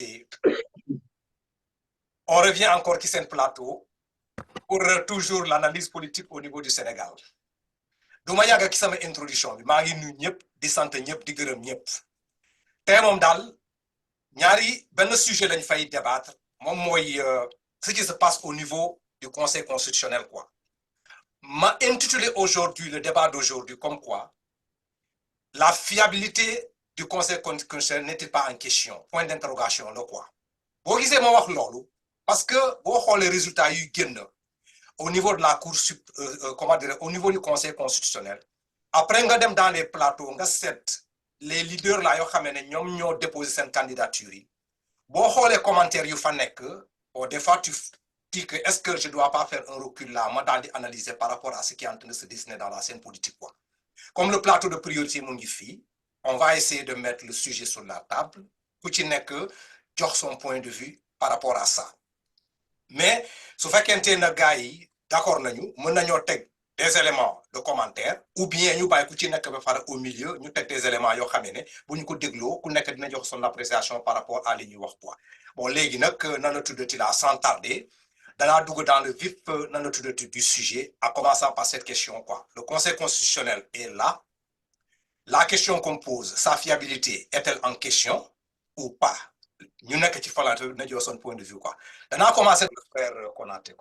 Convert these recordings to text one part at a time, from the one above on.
Et on revient encore qui c'est un plateau pour toujours l'analyse politique au niveau du Sénégal. duma yàgg ci sama introduction bi maa ngi nuyu ñëpp di sant ñëpp di gërëm ñëpp tey moom daal ñaari benn sujet lañ fay débattre moom mooy ce qui se passe au niveau du Conseil constitutionnel quoi. M'a intitulé aujourd'hui le débat d'aujourd'hui comme quoi la fiabilité du Conseil constitutionnel n'était pas en question point d'interrogation là quoi. boo gisee ma wax loolu parce que boo xoolee résultats yu génn au niveau de la Cour comment dire au niveau du Conseil constitutionnel après nga dem dans les plateaux nga seet les leaders là yoo xamee ne ñoom ñoo déposé seen candidature yi boo xoolee commentaires yu fa nekk des fois tu dis que est-ce que je dois pas faire un recul là ma daal di analyser par rapport à ce qui est en train de se dessiner dans la scène politique quoi. Comme le plateau de priorité mu ngi fii on va essayer de mettre le sujet sur la table ku ci nekk jox son point de vue par rapport à ça mais su fekkente na gars yi d'accord nañu mën nañoo teg des éléments de commentaire ou bien ñu bàyyi ku ci nekk ba pare au milieu ñu teg des éléments yoo xam ne bu ñu ko dégloo ku nekk dina jox son appréciation par rapport à li ñuy wax quoi bon léegi nag nan la tuddati la sans tarder danaa dugg dans le vif nan la tuddati du sujet en commençant par cette question quoi le Conseil constitutionnel est là la question qu'on pose sa fiabilité est-elle en question ou pas ñu nekk ci falante na jox son point de vue quoi danaa commencer par frère Konaté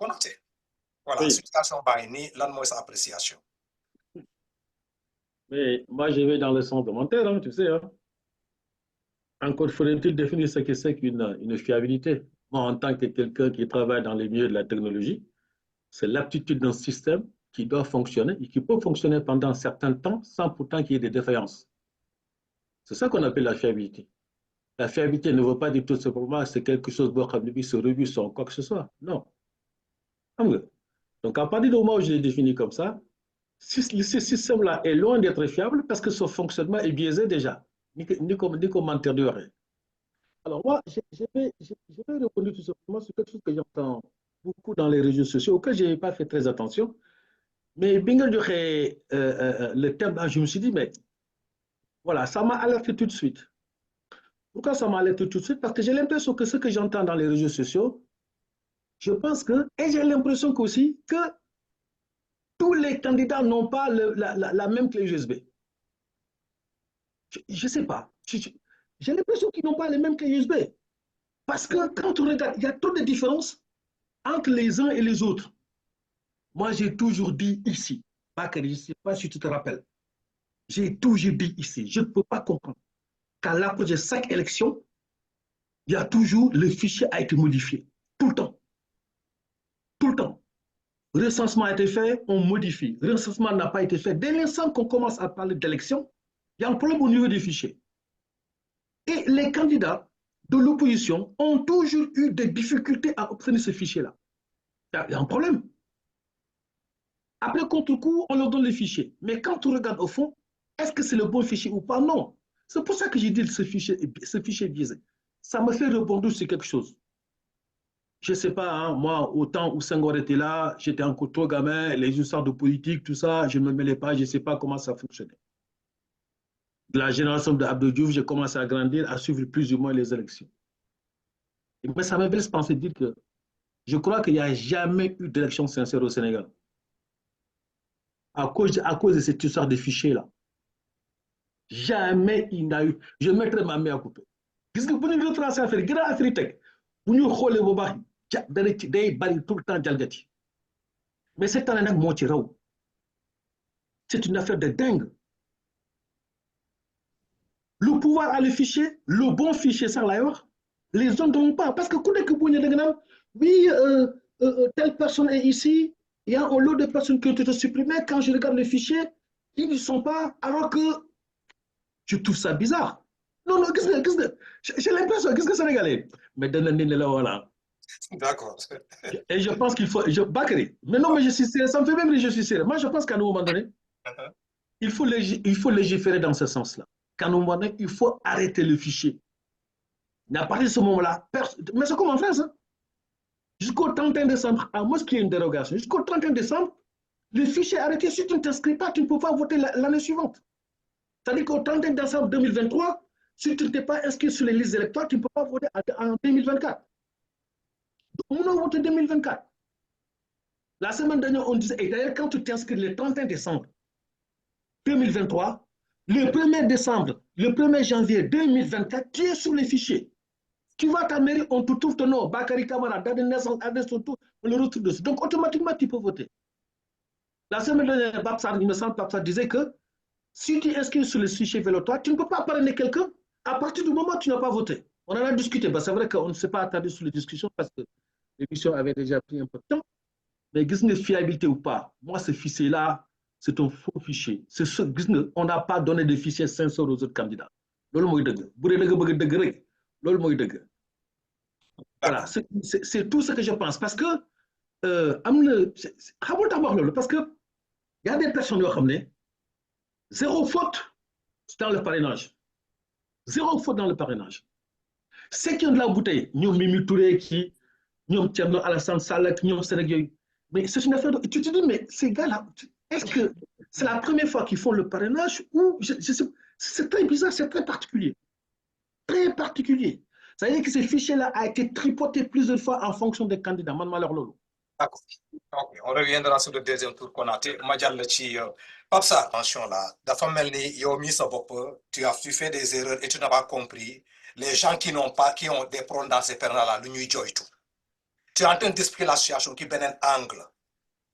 voilà Oui. situation baa ngi nii lan mooy sa appréciation. Mais moi, je vais dans le sens de mon terme, hein, tu sais. Hein. Encore faudrait-il définir ce que c'est qu'une fiabilité. Moi, en tant que quelqu'un qui travaille dans les milieux de la technologie, c'est l'aptitude d'un système qui doit fonctionner et qui peut fonctionner pendant un certain temps sans pourtant qu'il y ait des défaillances. C'est ça qu'on appelle la fiabilité. La fiabilité ne veut pas dire tout simplement c'est quelque chose qui se robuste ou quoi que ce soit. Non. Donc, à partir du moment où je l'ai défini comme ça, ce système-là est loin d'être fiable parce que son fonctionnement est biaisé déjà, ni comme antérieur. Alors moi, je vais répondre tout simplement sur quelque chose que j'entends beaucoup dans les réseaux sociaux, auquel je n'ai pas fait très attention. Mais bien le thème, là, je me suis dit, mais voilà, ça m'a alerté tout de suite. Pourquoi ça m'a alerté tout de suite? Parce que j'ai l'impression que ce que j'entends dans les réseaux sociaux, je pense que, et j'ai l'impression aussi que tous les candidats n'ont pas la même clé USB. Je ne sais pas. J'ai l'impression qu'ils n'ont pas les mêmes clés USB. Parce que quand on regarde, il y a trop de différences entre les uns et les autres. Moi, j'ai toujours dit ici, Bakary, je ne sais pas si tu te rappelles, j'ai toujours dit ici, je ne peux pas comprendre qu'à l'approche de chaque élection, il y a toujours, le fichier a été modifié. Tout le temps. Tout le temps. Recensement a été fait, on modifie. Recensement n'a pas été fait. Dès l'instant qu'on commence à parler d'élection, il y a un problème au niveau des fichiers. Et les candidats de l'opposition ont toujours eu des difficultés à obtenir ce fichier-là. Il y a un problème. Après contre-coup, on leur donne les fichiers. Mais quand on regarde au fond, est-ce que c'est le bon fichier ou pas? Non. C'est pour ça que j'ai dit que ce fichier est biaisé. Ça me fait rebondir sur quelque chose. Je ne sais pas, hein, moi, au temps où Senghor était là, j'étais encore trop gamin, les histoires de politique, tout ça, je ne me mêlais pas, je ne sais pas comment ça fonctionnait. De la génération de Abdou Diouf, j'ai commencé à grandir, à suivre plus ou moins les élections. Mais ça me laisse penser dire que je crois qu'il n'y a jamais eu d'élection sincère au Sénégal. À cause de cette histoire de fichiers-là. Jamais il n'y a eu. Je mettrai ma main à couper. Qu'est-ce que vous voulez retracer à faire? Grand Afrique, vous nous collez vos barils. Day bari tout le temps jalgati. Mais cette année, c'est une affaire de dingue. Le pouvoir a le fichier, le bon fichier sans l'ailleurs, les gens n'ont pas. Parce que oui, telle personne est ici, il y a un lot de personnes qui ont été supprimées. Quand je regarde le fichier, ils ne sont pas, alors que je trouve ça bizarre. Non, non, qu'est-ce que j'ai l'impression, qu'est-ce que c'est sénégalais? Mais voilà. D'accord. Et je pense qu'il faut. Bakary, mais non, mais je suis sérieux, ça me fait même rire, je suis sérieux. Moi, je pense qu'à un moment donné, il faut légiférer dans ce sens-là. Qu'à un moment donné, il faut arrêter le fichier. À partir de ce moment-là, mais c'est comme en France. Hein? Jusqu'au 31 décembre, à moins qu'il y ait une dérogation, jusqu'au 31 décembre, le fichier est arrêté. Si tu ne t'inscris pas, tu ne peux pas voter l'année suivante. C'est-à-dire qu'au 31 décembre 2023, Si tu n'es pas inscrit sur les listes électorales, tu ne peux pas voter en 2024. On a voté 2024. La semaine dernière, on disait, et d'ailleurs, quand tu t'inscris le 31 décembre 2023, le 1er décembre, le 1er janvier 2024, tu es sur les fichiers. Tu vas à ta mairie, on te trouve ton nom, Bakary Kamara, date de naissance, adresse, on le retrouve dessus. Donc, automatiquement, tu peux voter. La semaine dernière, il me semble que disait que si tu inscris sur les fichiers vélotoires, tu ne peux pas parrainer quelqu'un à partir du moment où tu n'as pas voté. On en a discuté. C'est vrai qu'on ne s'est pas attarder sur les discussions parce que l'émission avait déjà pris un peu de temps. Mais une fiabilité ou pas, moi, ce fichier-là, c'est un faux fichier. C'est ce, on n'a pas donné de fichier sincère aux autres candidats. Voilà, c'est tout ce que je pense. Parce que, parce que il y a des personnes qui ont ramené zéro faute dans le parrainage. Zéro faute dans le parrainage. Ceux qui ont de la bouteille, nous, Mimi Touré, qui, nous, Tcherno Alassane Salak, nous, Sénégal. Mais c'est une affaire de... Tu te dis, mais ces gars-là, est-ce que c'est la première fois qu'ils font le parrainage ou c'est très bizarre, c'est très particulier. Très particulier. Ça veut dire que ce fichier-là a été tripoté plusieurs fois en fonction des candidats. D'accord. Okay. On reviendra sur le deuxième tour qu'on a été. Papsa, attention là. Tu fais des erreurs et tu n'as pas compris. Les gens qui ont des problèmes dans ces pernas-là, le nuit joy tout. Tu es en train d'expliquer la situation qui est un angle.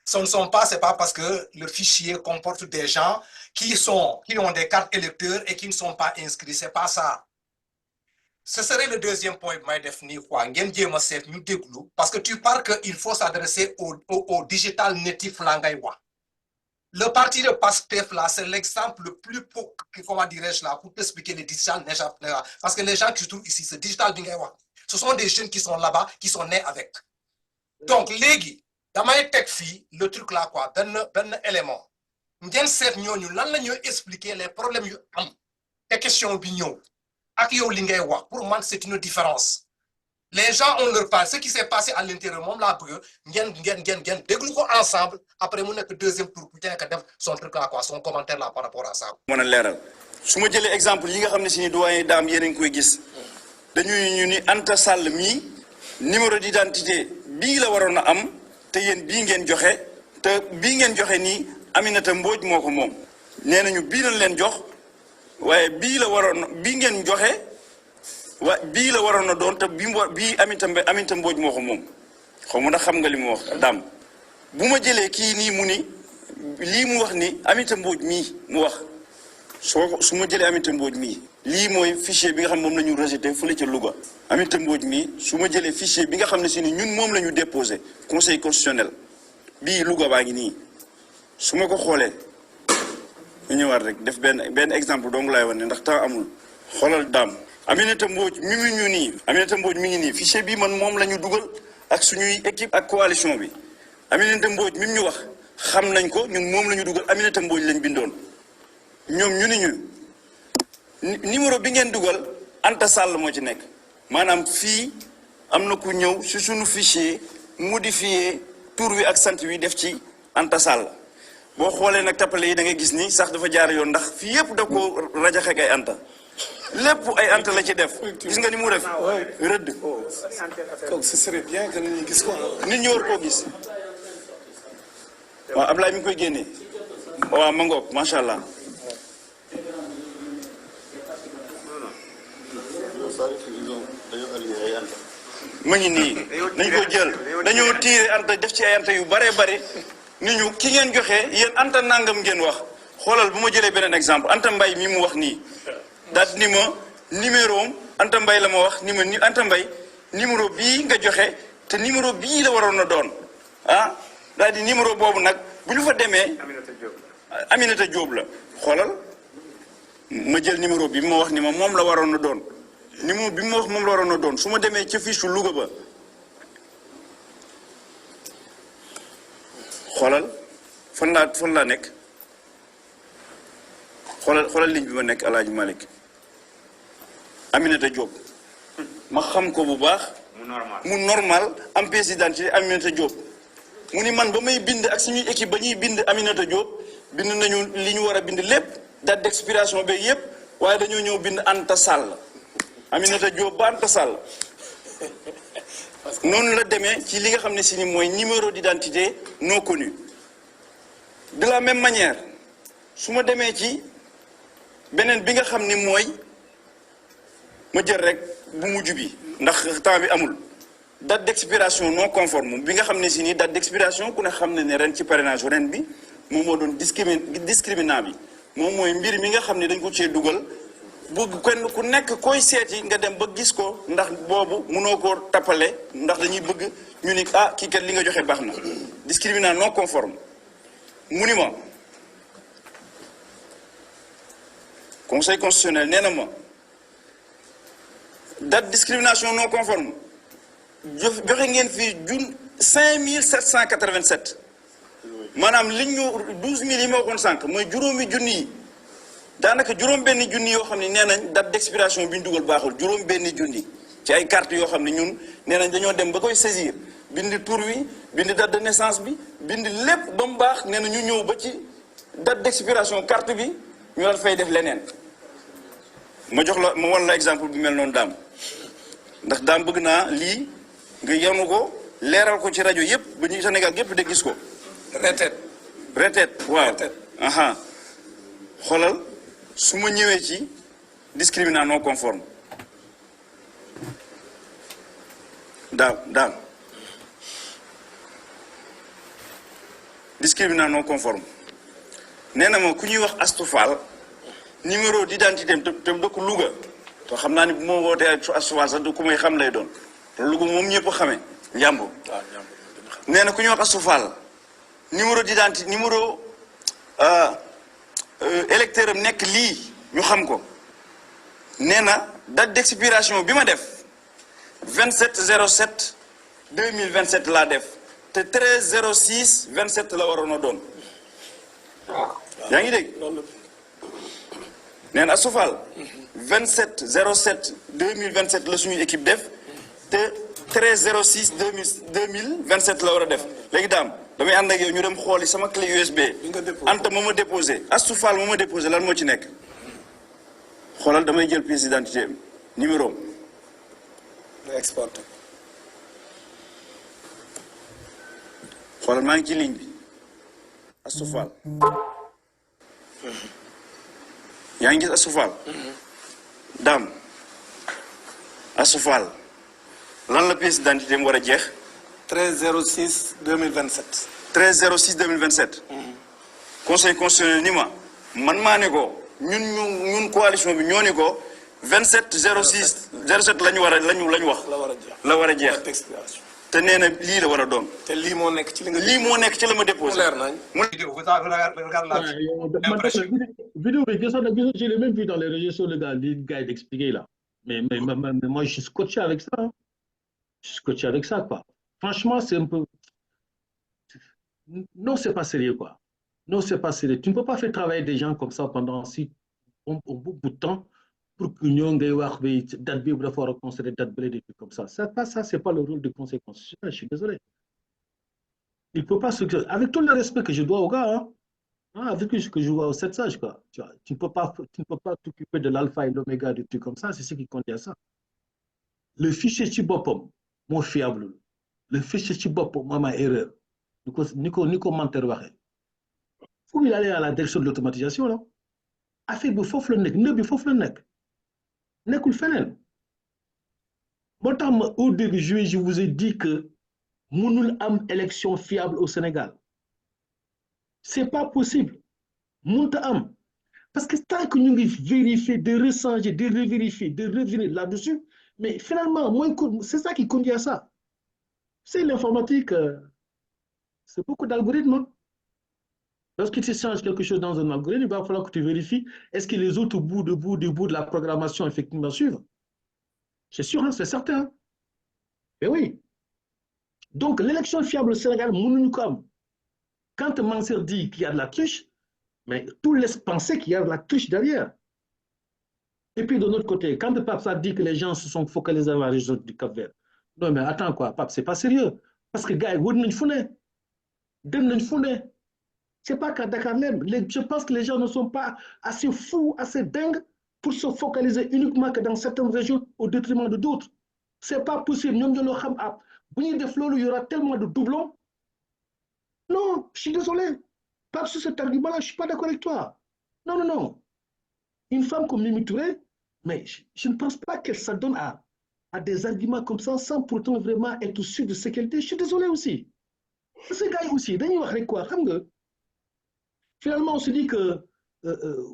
Ce ne sont pas, c'est pas parce que le fichier comporte des gens qui ont des cartes électeurs et qui ne sont pas inscrits. C'est pas ça. Ce serait le deuxième point parce que tu parles qu'il faut s'adresser au digital natif langaiwa. Le parti de PASTEF là, c'est l'exemple le plus comment dirais-je là, pour t'expliquer le digital natif. Parce que les gens qui se trouvent ici, c'est digital langaiwa. Ce sont des jeunes qui sont là-bas, qui sont nés avec. Donc, légui, dans ma tech le truc là, quoi, ben élément. Nous expliquer les problèmes, les questions opinion. Pour moi, c'est une différence. Les gens ont leur part. Ce qui s'est passé à l'intérieur, ensemble. Après, on a le deuxième tour, son truc là, quoi, son commentaire là par rapport à ça. Si je prends l'exemple, il y a des doyens d'âme qui ont gis. Dañuy ni Anta Sall mi numéro d'identité bi la warona am te yeen bi ngeen joxe te bi ngeen joxe ni Aminata Mbodj moko mom nenañu bi lañ leen jox waye bi la waron bi ngeen joxe wa bi la warona don te bi Aminata Mbodj moko mom xawmu ndax xam nga limu wax dam buma jëlé ki ni mu ni li mu wax ni Aminata Mbodj mi mu wax suma jëlé Aminata Mbodj mi lii mooy fichier bi nga xam moom la ñu rejeté fële ca Louga Aminata Mbodj mi su ma jëlee fichier bi nga xam ne si ni ñun moom la ñu déposé conseil constitutionnel bii Louga baa ngi nii su ma ko xoolee ñu ñëwaat rek def benn exemple dong laay wane ndax temps amul xoolal daam Aminata Mbodj mi mu ñu nii Aminata Mbodj mi ngi nii fichier bi man moom la ñu dugal ak suñuy équipe ak coalition bi Aminata Mbodj mi mu ñu wax xam nañ ko ñun moom la ñu dugal Aminata Mbodj lañ bindoon ñoom ñu ni ñu numéro bi ngeen dugal Anta Sall moo ci nekk maanaam fii am na ku ñëw si suñu fichier modifié tur wi ak sant wi def ci Anta Sall boo xoolee nag tappale yi da nga gis ni sax dafa jaar yoon ndax fii yëpp da ko rajaxe ak ay Anta lépp ay Anta la ci def gis nga ni mu def rëdd. ce serait bien que nit ñi gis ko. nit ñi war koo gis waaw Ablaye mi ngi koy génnee waaw ma ngoog macha allah. ma ngi nii nañ ko jël dañoo tiire Anta def ci ay Anta yu bare bare ni ñu ki ngeen joxe yéen Anta nangam ngeen wax xoolal bu ma jëlee beneen exemple Anta Mbaye mi mu wax nii daal ni ma numéro Anta Mbaye la ma wax ni ma ni Anta Mbaye numéro bii nga joxe te numéro bii la waroon a doon ah daal di numéro boobu nag bu ñu fa demee Aminata Diop la xoolal ma jël numéro bi ma wax ni ma moom la waroon a doon numéro bi ma wax moom la waroon a doon su ma demee ca fiche Louga ba xoolal fan laa nekk xoolal ligne bi ma nekk El Hadj Malick Aminata Diop ma xam ko bu baax. mu normal am pièce d'identité Aminata Diop mu ni man ba may bind ak suñuy équipe ba ñuy bind Aminata Diop bind nañu li ñu war a bind lépp date d'expiration beeg yépp waaye dañoo ñëw bind Anta Sall Aminata Diop ba Anta Sall noonu la demee ci li nga xam ne si ni mooy numéro d'identité non connu de la même manière su ma demee ci beneen bi nga xam ni mooy ma jël rek bu mujj bi ndax temps bi amul date d'expiration non conforme bi nga xam ne si ni date d'expiration ku ne xam ne ne ren ci parrainage ren bi moom moo doon discriminant bi moom mooy mbir mi nga xam ne dañ ko cee dugal bëgg kenn ku nekk koy seeti nga dem ba gis ko ndax boobu mënoo koo tappale ndax dañuy bëgg ñu ni ah kii kat li nga joxe baax na discriminant non conforme mu ni ma conseil constitutionnel nee na ma date discrimination non conforme joxe ngeen fii 5787 maanaam liñ ñu 12000 yi ma waxoon sànq mooy juróomi junni yi daanaka juróom-benni junni yoo xam ne nee nañ date d'expiration bi ñu dugal baaxul juróom-benni junni ci ay carte yoo xam ne ñun nee nañ dañoo dem ba koy saisir bind tur wi bind date de naissance bi bind lépp ba mu baax nee na ñu ñëw ba ci date d'expiration carte bi ñu daal fay def leneen ma jox la ma wan la exemple bu mel noonu daam ndax daam bëgg naa lii nga yanu ko leeral ko ci rajo yépp ba ñu Sénégal yépp de gis ko. retet waaw aha xoolal su ma ñëwee ci discriminant non conforme daam discriminant non conforme nee na ma ku ñuy wax Astou Fall numéro d'identité am te dëkk Louga te xam naa ni bu ma wootee Astou Fall sax du ku may xam lay doon te Louga moom ñëpp xamee njàmbur nee na ku ñuy wax Astou Fall numéro d'identité numéro électeur am nekk lii ñu xam ko nee na date d'expiration bi ma def 27/07/2027 laa def te 13/06/27 la waroon a doon yaa ngi dégg nee na Astou Fall 27/07/2027 la suñu équipe def te 13/06/2027 la war a def léegi daam damay ànd ak yow ñu dem xooli sama clé USB Anta moo ma déposé Astou Fall moo ma déposé lan moo ci nekk xoolal damay jël pièce d'identité numéro am nga exporté xoolal maa ngi ci ligne bi Astou Fall yaa ngi gis Astou Fall daam Astou Fall lan la pièce d'identité mu war a jeex 13/06/2027 13/06/2027 conseil constitutionnel ni ma man maa ne ko ñun coalition bi ñoo ne ko 27/06/07 la ñu wax la war a jeex te nee na lii la war a doon te lii moo nekk ci li nga ma déposé leer nañ vidéo bi j'ai les même vu dans les réseaux sociaux le gars d'expliquer là mais moi je suis scotché avec ça hein. Je suis scotché avec ça quoi franchement c'est un peu non c'est pas sérieux quoi non c'est pas sérieux tu ne peux pas faire travailler des gens comme ça pendant un bout de temps pour que ñoo ngay wax bi date bi dafa war a considérer date bële des trucs comme ça c'est pas le rôle du conseil constitutionnel je suis désolé il peut pas avec tout le respect que je dois au gars hein, avec que je vois au 7 sages quoi tu vois, tu ne peux pas t'occuper de l'alpha et l'oméga du truc comme ça c'est ce qui conduit à ça le fichier ci boppam moo fiable le fichier ci boppam moo am ay erreur ni ko Manter waxee faut il aller à la direction de l'automatisation là affaire bi foofu la nekk nëb bi foofu la nekk nekkul feneen moo tax ma au début juillet je vous ai dit que mënul am élection fiable au Sénégal c'est pas possible mënut a am parce que tant que ñu ngi vérifier de rechanger de revérifier de revenir là-dessus mais finalement c'est ça qui conduit à ça c'est l'informatique c'est beaucoup d'algorithmes lorsque tu changes quelque chose dans un algorithme il va falloir que tu vérifies est-ce que les autres bouts de la programmation effectivement suivent c'est sûr hein, c'est certain mais oui donc l'élection fiable au Sénégal mënuñu ko am quand Mansour dit qu'il y a de la triche mais tout laisse penser qu'il y a de la triche derrière et puis de l'autre côté quand Pape Sarr dit que les gens se sont focalisés dans la région du Cap-Vert non mais attends quoi Pape c'est pas sérieux parce que gars yi wër nañ fu ne dem nañ fu ne c'est pas qu'à Dakar même je pense que les gens ne sont pas assez fous assez dingues pour se focaliser uniquement que dans certaines régions au détriment de d'autres. Ce n'est pas possible. Il y aura tellement de doublons. Non, je suis désolé. Pas sur cet argument-là, je ne suis pas d'accord avec toi. Non, non, non. Une femme comme Mimi Touré, mais je ne pense pas qu'elle s'adonne à des arguments comme ça sans pourtant vraiment être sûr de ce qu'elle dit. Je suis désolé aussi. Ces gars aussi, quoi, finalement, on se dit que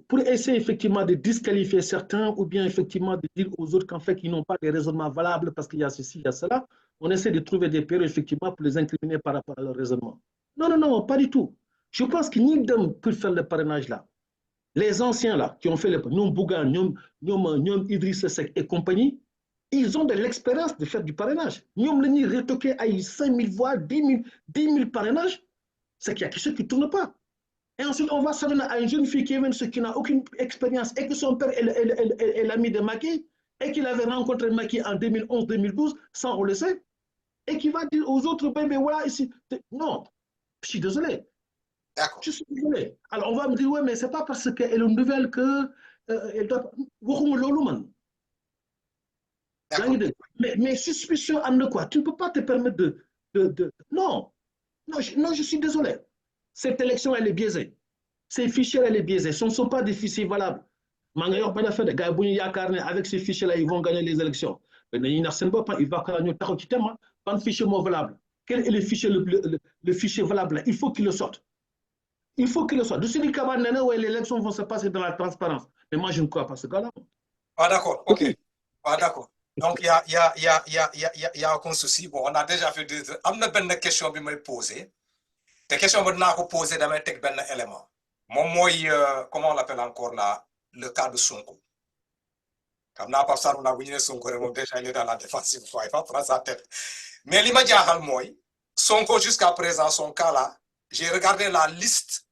pour essayer effectivement de disqualifier certains ou bien effectivement de dire aux autres qu'en fait, ils n'ont pas des raisonnements valables parce qu'il y a ceci, il y a cela, on essaie de trouver des périodes effectivement pour les incriminer par rapport à leur raisonnement. Non, non, non, pas du tout. Je pense que ni d'hommes peuvent faire le parrainage là. Les anciens là, qui ont fait le parrainage, Bougan, Idriss Seck et compagnie, ils ont de l'expérience de faire du parrainage. Nous avons retoqué à 5 000 voix, 10 000 parrainages, c'est qu'il y a quelque chose qui ne tourne pas. Et ensuite, on va s'adonner à une jeune fille qui n'a aucune expérience et que son père est l'ami de Macky et qu'il avait rencontré Macky en 2011-2012, sans on le sait, et qui va dire aux autres, ben voilà, ici. Non, je suis désolé. D'accord. Je suis désolé. Alors, on va me dire, ouais, mais ce n'est pas parce qu'elle est une nouvelle qu'elle doit. Mais suspicion en quoi? Tu ne peux pas te permettre de... Non. Non, je suis désolé. Cette élection, elle est biaisée. Ces fichiers, elle est biaisée. Ce ne sont pas des fichiers valables. Avec ces fichiers-là, ils vont gagner les élections. Mais il va gagner un fichier valable. Quel est le fichier valable? Il faut qu'il le sorte. Il faut qu'il le sorte. De celui qui va les élections vont se passer dans la transparence. Mais moi, je ne crois pas ce gars-là. Ah, d'accord. OK. Ah, d'accord. Donc, il y a aucun souci. Bon, on a déjà fait deux... Une question que je me poser. La question que je me poser dans un élément. Moi, comment on l'appelle encore là, le cas de Sonko. Comme n'a pas ça, on a vu Sonko, déjà il est dans la défensive, il va prendre sa tête. Mais l'immédiat, moi, Sonko jusqu'à présent, son cas là, j'ai regardé la liste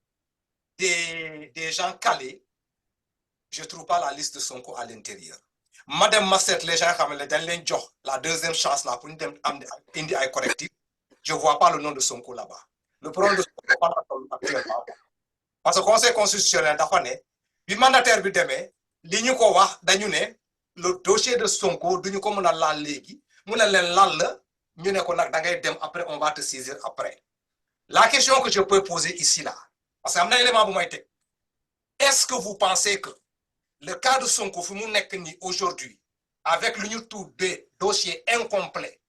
des gens calés. Je ne trouve pas la liste de Sonko à l'intérieur. Madame Masset, les gens qui ont la deuxième chance là pour indi ay correctif, je ne vois pas le nom de Sonko là-bas. Le problème de Sonko actuellement. Parce que le Conseil constitutionnel dafa né bi mandataire bi démé li ñu ko wax dañu né le dossier de Sonko duñu ko mëna laal légui mu ne leen lan la ñu né ko nak da ngay dem après on va te saisir après. La question que je peux poser ici là parce que am na élément bu may tek. Est-ce que vous pensez que le cas de Sonko fu mu nekk ni aujourd'hui avec le dossier incomplet,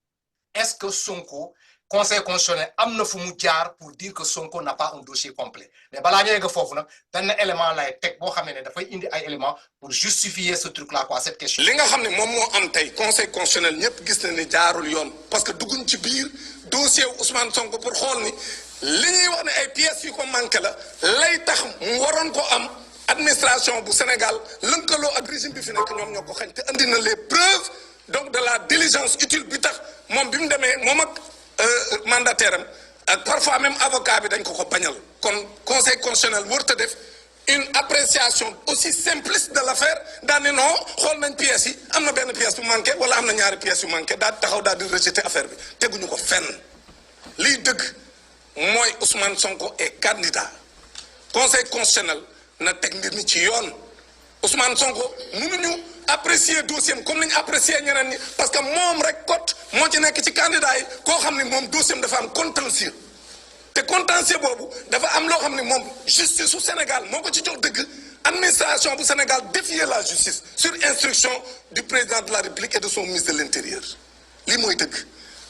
est-ce que Sonko Conseil constitutionnel amna fu mu jaar pour dire que Sonko n'a pas un dossier complet? Mais bala ñu yegg fofu nak ben élément lay tek bo xamné né da fay indi ay éléments pour justifier ce truc là quoi, cette question. Li nga xamné mom mo am tay Conseil constitutionnel ñepp gis na né jaarul yoon parce que dugguñ ci biir dossier Ousmane Sonko pour xol ni li ñuy wax né ay pièces yu ko manqué la lay tax mu waron ko am administration bu Sénégal lëkkaloo ak régime bi fi nek ñom ñoko xañ té andi na les preuves donc de la diligence utile bi tax mom bimu démé mom ak mandataire am parfois même avocat bi dañ ko bañal kon Conseil constitutionnel wërta def une appréciation aussi simpliste de l'affaire dans ne non xol nañ pièces yi amna benn pièce bu manqué wala amna ñaari pièces yu manqué da taxaw da di rejeter affaire bi teguñu ko fenn li deug moy Ousmane Sonko est candidat. Conseil constitutionnel na tek mbir mi ci yoon Ousmane Sonko mënuñu apprécier dossier comme niñ apprécier ñeneen ñi parce que mom rek cote mo ci nek ci candidat yi ko xamni mom dossier dafa am contentieux te contentieux bobu dafa am lo xamni mom justice au Sénégal moko ci jox deug administration bu Sénégal défier la justice sur instruction du président de la République et de son ministre de l'Intérieur li moy deug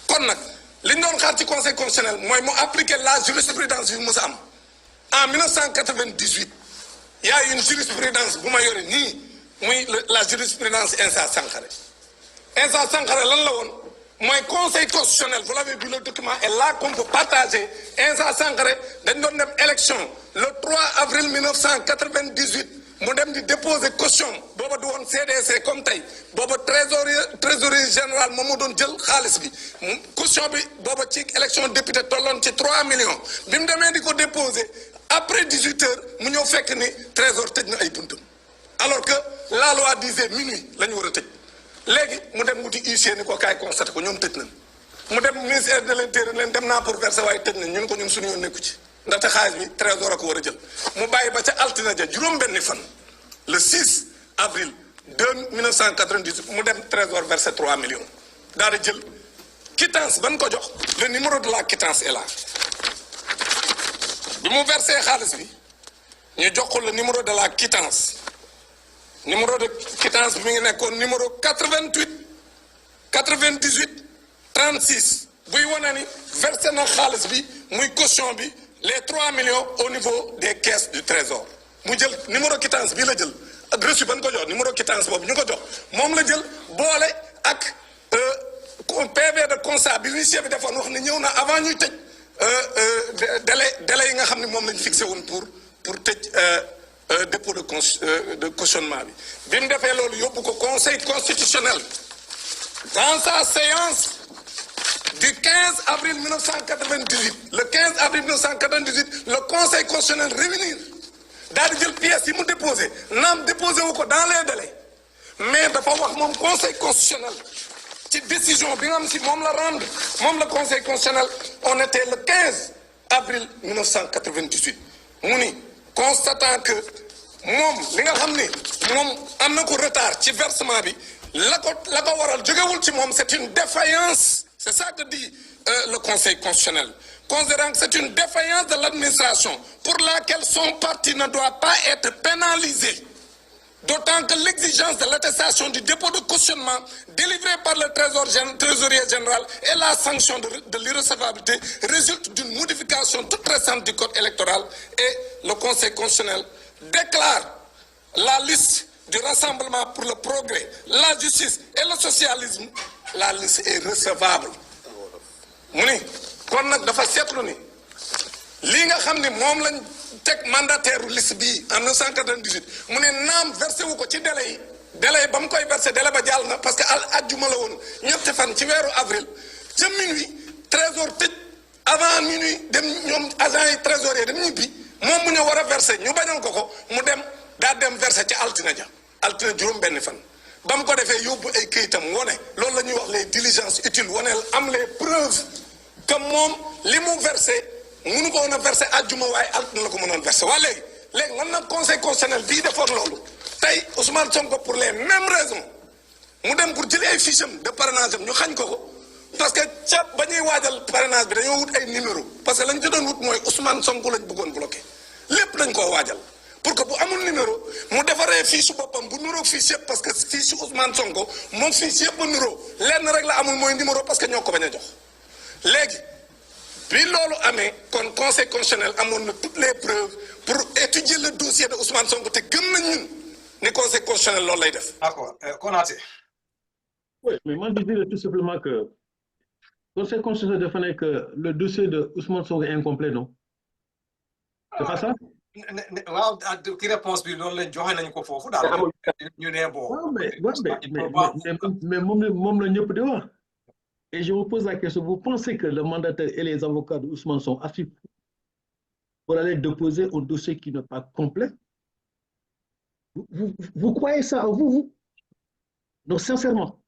kon nak li ñu doon xaar ci Conseil constitutionnel moy mu appliquer la jurisprudence bi mu sa am en 1998 il y a une jurisprudence bu ma yoré ni muy la jurisprudence Insa Sankaré Insa Sankaré lan la woon mooy Conseil constitutionnel vous l'avez vu le document est là qu'on peut partager Insa Sankaré dañ doon dem élection le 3 avril 1998 mu dem di déposer caution booba du woon CDC comme tey booba trésorier général moom moo doon jël xaalis bi caution bi booba ci élection député tolloon ci 3 millions bi mu demee di ko déposer après 18 heures mu ñëw fekk ni trésor tëj na ay buntam alors que la loi disait minuit la ñu war a tëj léegi mu dem wuti huissier ni ko kaay constaté ko ñoom tëj nañ mu dem ministère de l'Intérieur leen dem naa pour verser waaye tëj nañ ñun ko ñun suñu yoon nekku ci ndaxte xaalis bi trésor a ko war a jël mu bàyyi ba ca altine ja juróom benni fan le 6 avril 1998 mu dem trésor versé 3 millions daal di jël quittance ban ko jox le numéro de la quittance est là bi mu versé xaalis bi ñu jox ko le numéro de la quittance numéro de quittance bi mi ngi nekkoon numéro 88 98 36 buy wane ni versé na xaalis bi muy caution bi les 3 millions au niveau des caisses du trésor mu jël numéro quittance bii la jël ak reçu ban ko jox numéro quittance boobu ñu ko jox moom la jël boole ak PV de constat bi huissier bi defoon wax ne ñëw na avant ñuy tëj délai yi nga xam ne moom lañ fixé woon pour tëj dépôt de cautionnement bi bi mu defee loolu yóbbu ko conseil constitutionnel dans sa séance du 15 avril 1998 le 15 avril 1998 le conseil constitutionnel réunir daal di jël pièces yi mu déposé naam déposé wu ko dans les délais mais dafa wax moom conseil constitutionnel ci décision bi nga xam si moom la rendre moom la conseil constitutionnel on était le 15 avril 1998 mu ni constatant que moom li nga xam ni moom am na ko retard ci versement bi la ko waral jógewul ci moom c'est une défaillance c'est ça que dit le conseil constitutionnel considérant que c'est une défaillance de l'administration pour laquelle son parti ne doit pas être pénalisé d'autant que l'exigence de l'attestation du dépôt de cautionnement délivré par le trésorier général et la sanction de l'irrecevabilité résulte d'une modification toute récente du code électoral et le conseil constitutionnel déclare la liste du Rassemblement pour le progrès, la justice et le socialisme, la liste est recevable. mu ni kon nag dafa seetlu ni lii nga xam ne moom lañ teg mandataire liste bii en 1998 mu ne naam versé wu ko ci délai yi ba mu koy versé délai ba jàll na parce que ajjuma la woon ñetti fan ci weeru avril ca minuit trésor tëj avant minuit dem ñoom agent yi trésorier dem ñibbi moom mu ñëw war a versé ñu bañal ko mu dem daa dem versé ci altine juróom benn fan ba mu ko defee yóbbu ay këyitam wone loolu la ñuy wax les diligences utiles woneel am les preuves que moom li mu versé mënu ko woon a versé àjjuma waaye altine la ko mënoon versé waa léegi lan nag conseil constitutionnel bii defoon loolu tey Ousmane Sonko pour les mêmes raisons mu dem pour jëlee ay fiches de parrainage am ñu xañ ko parce que ca ba ñuy waajal parrainage bi dañoo wut ay numéro parce que lañ ci doon wut mooy Ousmane Sonko lañ bëggoon bloqué lépp dañ koo waajal pour que bu amul numéro mu defaree fiche boppam bu nuroog fiche yëpp parce que fiche Ousmane Sonko moom fiche yëpp a nuroo lenn rek la amul mooy numéro parce que ñoo ko bañ a jox léegi bi loolu amee kon conseil constitutionnel amoon na toutes les preuves pour étudier le dossier de Ousmane Sonko te gëm nañ ñun ni conseil constitutionnel loolu lay def. D'accord Konaté. Oui, mais moi je dirais tout simplement que le conseil constitutionnel défendait que le dossier de Ousmane Sonko est incomplet, non? C'est pas ça? waaw ki réponse bi loolu lañ joxe nañ ko foofu daal ñu ne bon. mais moom la ñëpp di wax. Et je vous pose la question, vous pensez que le mandataire et les avocats de Ousmane sont assez pour aller déposer un dossier qui n'est pas complet? Vous croyez ça en vous? Donc sincèrement.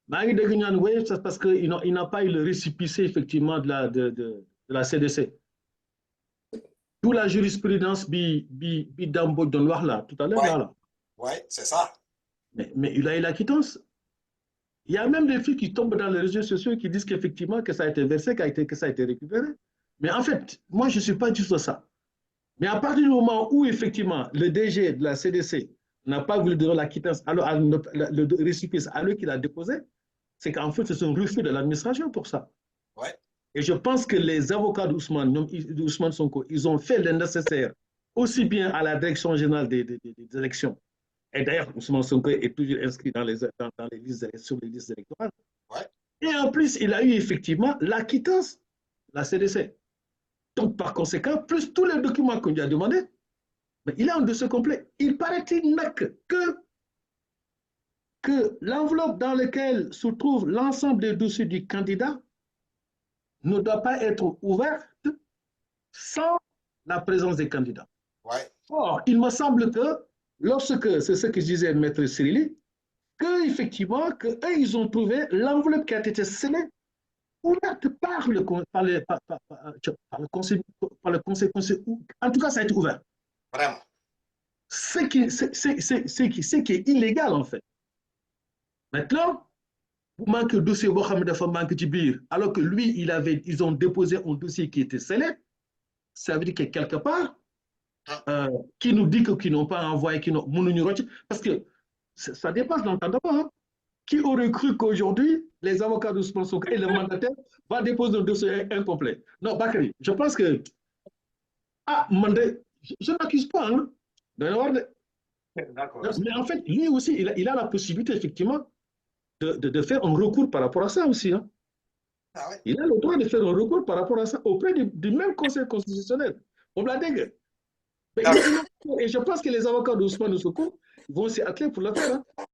Oui, c'est parce qu'il n'a pas eu le récépissé effectivement de la CDC. D'où la jurisprudence Dambo Donnoir là, tout à l'heure. Oui, c'est ça. Mais il a eu la quittance. Il y a même des filles qui tombent dans les réseaux sociaux qui disent qu'effectivement que ça a été versé, que ça a été récupéré. Mais en fait, moi je ne suis pas du tout ça. Mais à partir du moment où effectivement le DG de la CDC n'a pas voulu donner la quittance, alors le récépissé à lui qu'il a déposé, c'est qu'en fait c'est un refus de l'administration pour ça. Ouais. Et je pense que les avocats d'Ousmane Sonko, ils ont fait le nécessaire, aussi bien à la direction générale des élections. Et d'ailleurs, Ousmane Sonko est toujours inscrit sur les listes électorales. Ouais. Et en plus, il a eu effectivement la quittance, la CDC. Donc, par conséquent, plus tous les documents qu'on lui a demandés, mais il a un dossier complet. Il paraît-il que l'enveloppe dans laquelle se trouve l'ensemble des dossiers du candidat ne doit pas être ouverte sans la présence des candidats. Ouais. Or, il me semble que lorsque, c'est ce que disait Maître Cyrili, qu'effectivement, qu'eux, ils ont trouvé l'enveloppe qui a été scellée ouverte par le conseil. En tout cas, ça a été ouvert. Vraiment. ce qui est illégal, en fait. Maintenant, vous manquez de dossier, alors que lui, ils ont déposé un dossier qui était scellé. Ça veut dire que quelque part, qui nous dit qu'ils n'ont pas envoyé, parce que ça dépasse l'entendement. Hein. Qui aurait cru qu'aujourd'hui, les avocats de Sonko et le mandataire vont déposer un dossier incomplet? Non, Bakary, je pense que... Ah, je n'accuse pas. Hein. Mais en fait, lui aussi, il a la possibilité, effectivement, de faire un recours par rapport à ça aussi. Hein. Ah ouais. Il a le droit de faire un recours par rapport à ça auprès du même Conseil constitutionnel. On l'a dit. Et je pense que les avocats d'Ousmane Sonko vont s'y atteler pour le faire. Hein.